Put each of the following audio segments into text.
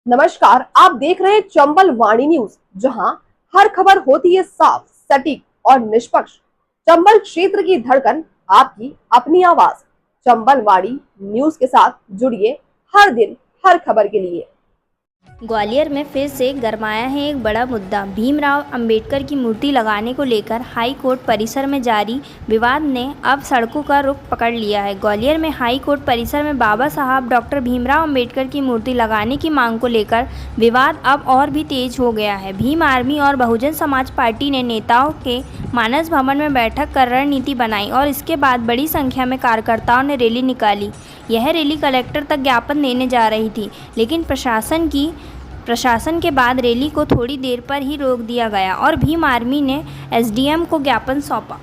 नमस्कार, आप देख रहे हैं चंबल वाणी न्यूज, जहां हर खबर होती है साफ, सटीक और निष्पक्ष। चंबल क्षेत्र की धड़कन, आपकी अपनी आवाज। चंबल वाणी न्यूज के साथ जुड़िए हर दिन हर खबर के लिए। ग्वालियर में फिर से गरमाया है एक बड़ा मुद्दा। भीमराव अंबेडकर की मूर्ति लगाने को लेकर हाई कोर्ट परिसर में जारी विवाद ने अब सड़कों का रुख पकड़ लिया है। ग्वालियर में हाई कोर्ट परिसर में बाबा साहब डॉक्टर भीमराव अंबेडकर की मूर्ति लगाने की मांग को लेकर विवाद अब और भी तेज हो गया है। भीम आर्मी और बहुजन समाज पार्टी ने नेताओं के मानस भवन में बैठक कर रणनीति बनाई और इसके बाद बड़ी संख्या में कार्यकर्ताओं ने रैली निकाली। यह रैली कलेक्टर तक ज्ञापन देने जा रही थी, लेकिन प्रशासन के बाद रैली को थोड़ी देर पर ही रोक दिया गया और भीम आर्मी ने एसडीएम को ज्ञापन सौंपा।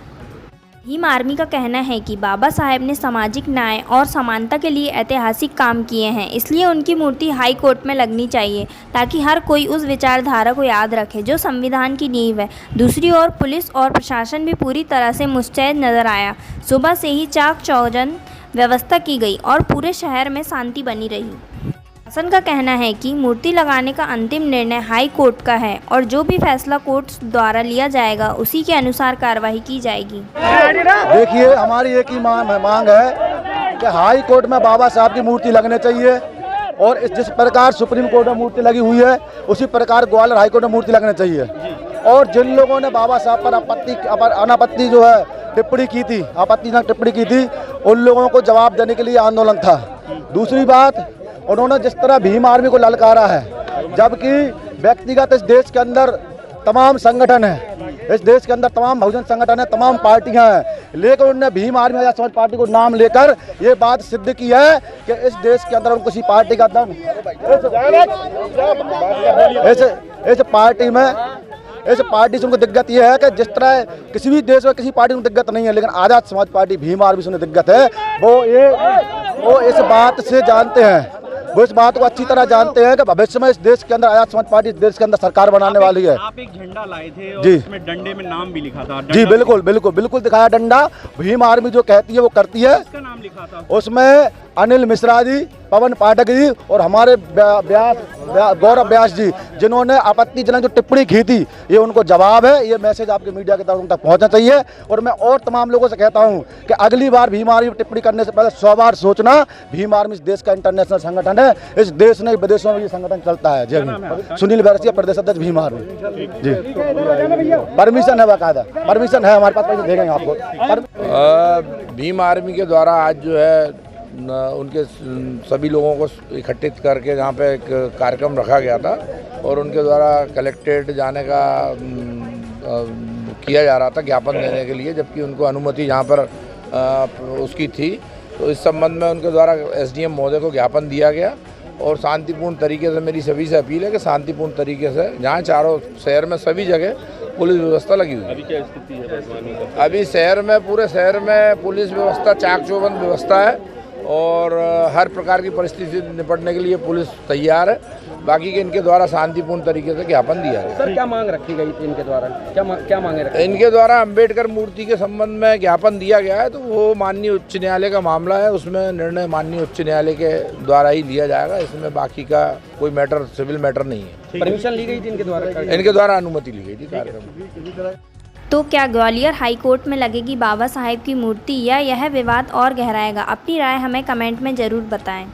भीम आर्मी का कहना है कि बाबा साहेब ने सामाजिक न्याय और समानता के लिए ऐतिहासिक काम किए हैं, इसलिए उनकी मूर्ति हाई कोर्ट में लगनी चाहिए ताकि हर कोई उस विचारधारा को याद रखे जो संविधान की नींव है। दूसरी ओर पुलिस और प्रशासन भी पूरी तरह से मुस्तैद नजर आया। सुबह से ही चाक चौबंद व्यवस्था की गई और पूरे शहर में शांति बनी रही। प्रशासन का कहना है कि मूर्ति लगाने का अंतिम निर्णय हाई कोर्ट का है और जो भी फैसला कोर्ट द्वारा लिया जाएगा उसी के अनुसार कार्रवाई की जाएगी। देखिए, हमारी एक ही मांग है कि हाई कोर्ट में बाबा साहब की मूर्ति लगनी चाहिए और जिस प्रकार सुप्रीम कोर्ट में मूर्ति लगी हुई है उसी प्रकार ग्वालियर हाई कोर्ट में मूर्ति लगनी चाहिए। और जिन लोगों ने बाबा साहब पर अनापत्ति जो है टिप्पणी की थी, आपत्तिजनक टिप्पणी की थी, उन लोगों को जवाब देने के लिए आंदोलन था। दूसरी बात, उन्होंने जिस तरह भीम आर्मी को ललकारा है, जबकि व्यक्तिगत इस देश के अंदर तमाम संगठन है, इस देश के अंदर तमाम बहुजन संगठन है, तमाम पार्टियां हैं, लेकिन उन्होंने भीम आर्मी आजाद समाज पार्टी को नाम लेकर ये बात सिद्ध की है कि इस देश के अंदर किसी पार्टी का दम इस पार्टी से उनको दिक्कत ये है कि जिस तरह किसी भी देश में किसी पार्टी को दिक्कत नहीं है, लेकिन आजाद समाज पार्टी भीम आर्मी से उन्हें दिक्कत है। वो इस बात से जानते हैं, वो इस बात को अच्छी तरह जानते हैं कि भविष्य में इस देश के अंदर आजाद समाज पार्टी इस देश के अंदर सरकार बनाने वाली है। आप एक झंडा लाए थे और जी, उसमें डंडे में नाम भी लिखा था। जी बिल्कुल बिल्कुल बिल्कुल दिखाया डंडा। भीम आर्मी जो कहती है वो करती है। किसका नाम लिखा था उसमें अनिल मिश्रा जी, पवन पाठक जी और हमारे गौरव व्यास जी, जिन्होंने आपत्तिजनक जो टिप्पणी की थी, ये उनको जवाब है। ये मैसेज आपके मीडिया के तक पहुंचना चाहिए। और मैं और तमाम लोगों से कहता हूं कि अगली बार भीम आर्मी टिप्पणी करने से पहले 100 बार सोचना। भीम आर्मी इस देश का इंटरनेशनल संगठन है, इस देश में विदेशों में ये संगठन चलता है। जय भीम। सुनील बैरसिया, प्रदेश अध्यक्ष भीम आर्मी जी। परमिशन है, बाकायदा परमिशन है हमारे पास, देंगे आपको। भीम आर्मी के द्वारा आज जो है उनके सभी लोगों को इकट्ठित करके जहाँ पे एक कार्यक्रम रखा गया था और उनके द्वारा कलेक्ट्रेट जाने का किया जा रहा था ज्ञापन देने के लिए, जबकि उनको अनुमति यहाँ पर उसकी थी। तो इस संबंध में उनके द्वारा एसडीएम महोदय को ज्ञापन दिया गया और शांतिपूर्ण तरीके से मेरी सभी से अपील है कि शांतिपूर्ण तरीके से, जहाँ चारों शहर में सभी जगह पुलिस व्यवस्था लगी हुई है। अभी क्या स्थिति है? अभी शहर में, पूरे शहर में पुलिस व्यवस्था, चाक चौबंद व्यवस्था है और हर प्रकार की परिस्थिति से निपटने के लिए पुलिस तैयार है। बाकी के इनके द्वारा शांतिपूर्ण तरीके से ज्ञापन दिया है। सर, क्या मांग रखी गई थी इनके द्वारा? क्या मांगे रखी? इनके द्वारा अंबेडकर मूर्ति के संबंध में ज्ञापन दिया गया है, तो वो माननीय उच्च न्यायालय का मामला है, उसमें निर्णय माननीय उच्च न्यायालय के द्वारा ही लिया जाएगा। इसमें बाकी का कोई मैटर, सिविल मैटर नहीं है। परमिशन ली गई थी इनके द्वारा? इनके द्वारा अनुमति ली गई थी कार्यक्रम। तो क्या ग्वालियर हाई कोर्ट में लगेगी बाबा साहेब की मूर्ति या यह विवाद और गहराएगा? अपनी राय हमें कमेंट में ज़रूर बताएं।